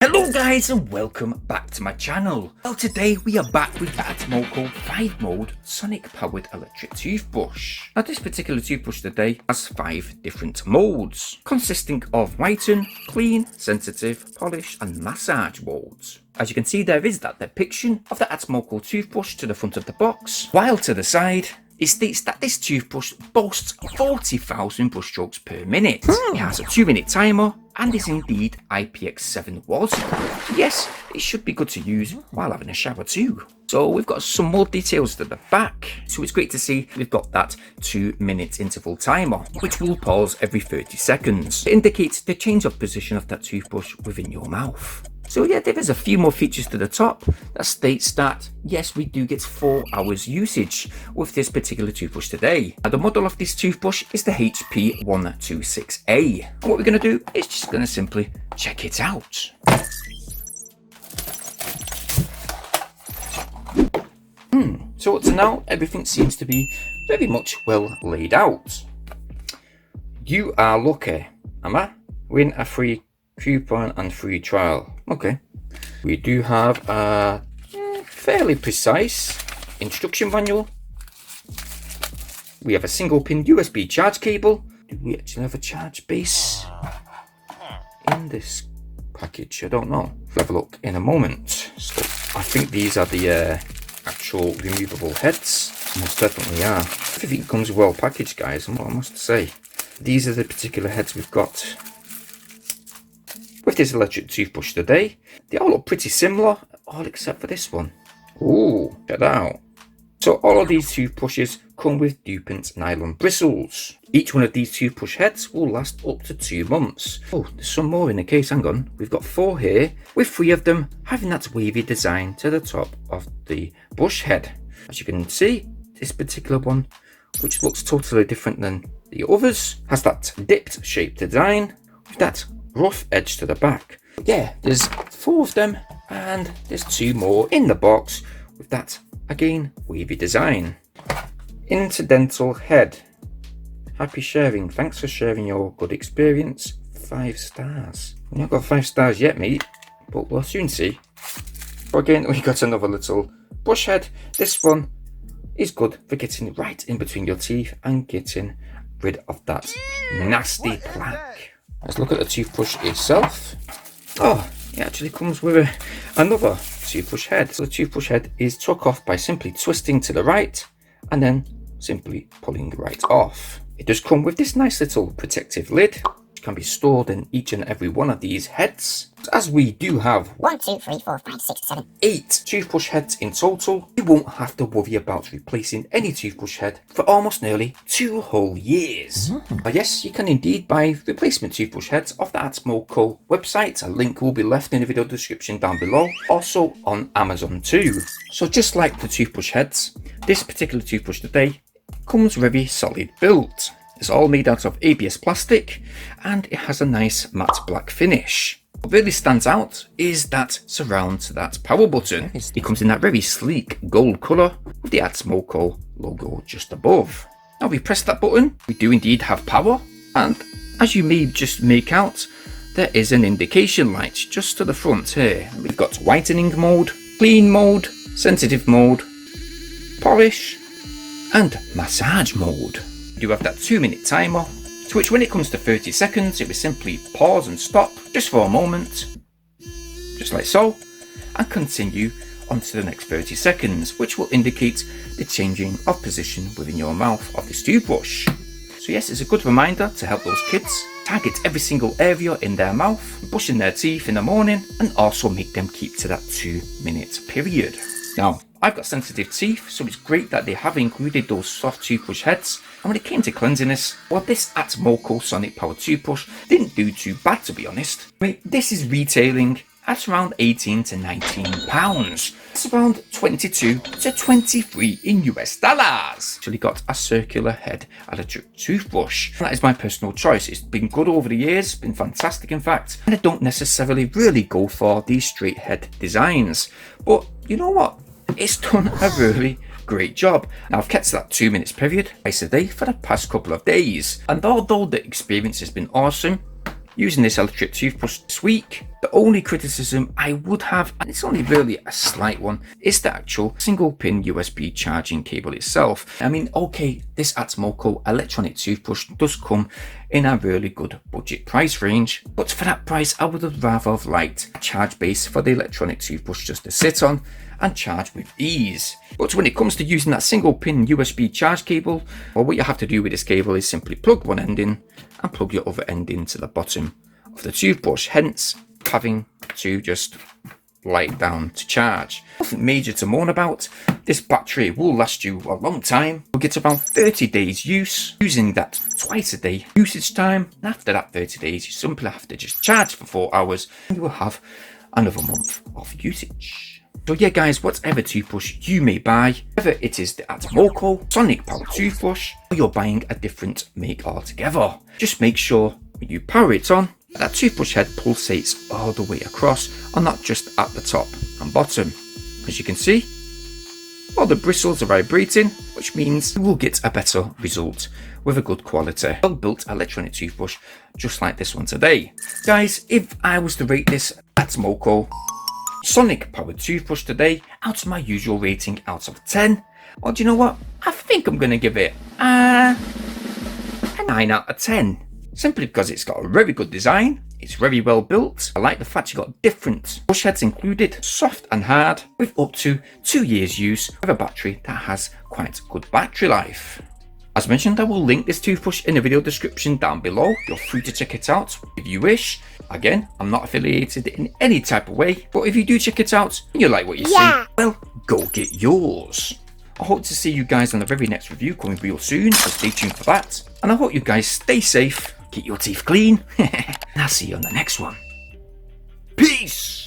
Hello guys and welcome back to my channel. Well, today we are back with the ATMOKO 5-mode sonic powered electric toothbrush. Now this particular toothbrush today has 5 different modes consisting of whiten, clean, sensitive, polish and massage modes. As you can see, there is that depiction of the ATMOKO toothbrush to the front of the box, while to the side it states that this toothbrush boasts 40,000 brush strokes per minute. It has a 2-minute timer and is indeed IPX7 waterproof. Yes, it should be good to use while having a shower too. So we've got some more details to the back. So it's great to see we've got that 2-minute interval timer, which will pause every 30 seconds. It indicates the change of position of that toothbrush within your mouth. So yeah, there is a few more features to the top that states that yes, we do get 4 hours usage with this particular toothbrush today. Now, the model of this toothbrush is the HP126A. And what we're going to do is just going to simply check it out. So up to now, everything seems to be very much well laid out. You are lucky, Emma. Win a free coupon and free trial. Okay, we do have a fairly precise instruction manual. We have a single pin USB charge cable. Do we actually have a charge base in this package? I don't know. We'll have a look in a moment. So I think these are the actual removable heads. Most definitely are. Everything comes well packaged, guys, I must say. These are the particular heads we've got with this electric toothbrush today. They all look pretty similar, all except for this one. Ooh, check that out. So all of these toothbrushes come with Dupont nylon bristles. Each one of these toothbrush heads will last up to 2 months. Oh, there's some more in the case, hang on. We've got 4 here, with 3 of them having that wavy design to the top of the brush head. As you can see, this particular one, which looks totally different than the others, has that dipped shape design with that rough edge to the back. Yeah, there's 4 of them and there's 2 more in the box with that, again, wavy design. Incidental head. Happy sharing. Thanks for sharing your good experience. 5 stars. We've not got 5 stars yet, mate, but we'll soon see. But again, we got another little brush head. This one is good for getting right in between your teeth and getting rid of that nasty plaque. Let's look at the toothbrush itself. Oh, it actually comes with another toothbrush head. So the toothbrush head is took off by simply twisting to the right and then simply pulling right off. It does come with this nice little protective lid, which can be stored in each and every one of these heads. As we do have 1, 2, 3, 4, 5, 6, 7, 8 toothbrush heads in total, you won't have to worry about replacing any toothbrush head for almost nearly 2 whole years. Yes, you can indeed buy replacement toothbrush heads off the ATMOKO website. A link will be left in the video description down below, also on Amazon too. So just like the toothbrush heads, this particular toothbrush today comes very solid built. It's all made out of ABS plastic and it has a nice matte black finish. What really stands out is that surround to that power button. It comes in that very sleek gold colour with the ATMOKO logo just above. Now we press that button, we do indeed have power, and as you may just make out, there is an indication light just to the front here. We've got whitening mode, clean mode, sensitive mode, polish and massage mode. We do have that 2-minute timer, to which when it comes to 30 seconds, it will simply pause and stop just for a moment, just like so, and continue on to the next 30 seconds, which will indicate the changing of position within your mouth of this toothbrush. So yes, it's a good reminder to help those kids target every single area in their mouth, brushing their teeth in the morning, and also make them keep to that 2-minute period. Now, I've got sensitive teeth, so it's great that they have included those soft toothbrush heads. And when it came to cleanliness, well, this ATMOKO sonic powered toothbrush didn't do too bad, to be honest. I mean, this is retailing at around 18 to 19 pounds. It's around 22 to 23 in US dollars. Actually got a circular head electric toothbrush. And that is my personal choice. It's been good over the years, been fantastic in fact. And I don't necessarily really go for these straight head designs. But you know what? It's done a really great job. Now I've kept that 2 minutes period twice a day for the past couple of days. And although the experience has been awesome, using this electric toothbrush this week. The only criticism I would have, and it's only really a slight one, is the actual single pin USB charging cable itself. I mean, okay, this ATMOKO electronic toothbrush does come in a really good budget price range, but for that price I would have rather have liked a charge base for the electronic toothbrush just to sit on and charge with ease. But when it comes to using that single pin USB charge cable, well, what you have to do with this cable is simply plug one end in and plug your other end into the bottom of the toothbrush, hence having to just light down to charge. Nothing major to moan about. This battery will last you a long time. You'll get around 30 days use, using that twice a day usage time. And after that 30 days, you simply have to just charge for 4 hours and you will have another month of usage. So yeah guys, whatever toothbrush you may buy, whether it is the ATMOKO Sonic Power toothbrush or you're buying a different make altogether, just make sure when you power it on, that toothbrush head pulsates all the way across and not just at the top and bottom. As you can see, all the bristles are vibrating, which means you will get a better result with a good quality, well-built electronic toothbrush just like this one today. Guys, if I was to rate this ATMOKO Sonic powered toothbrush today out of my usual rating out of 10, well, do you know what? I think I'm going to give it a 9 out of 10. Simply because it's got a very good design, it's very well built. I like the fact you got different brush heads included, soft and hard, with up to 2 years use with a battery that has quite good battery life. As mentioned, I will link this toothbrush in the video description down below. You're free to check it out if you wish. Again, I'm not affiliated in any type of way, but if you do check it out and you like what you see, well, go get yours. I hope to see you guys on the very next review coming real soon, so stay tuned for that. And I hope you guys stay safe, keep your teeth clean, and I'll see you on the next one. Peace!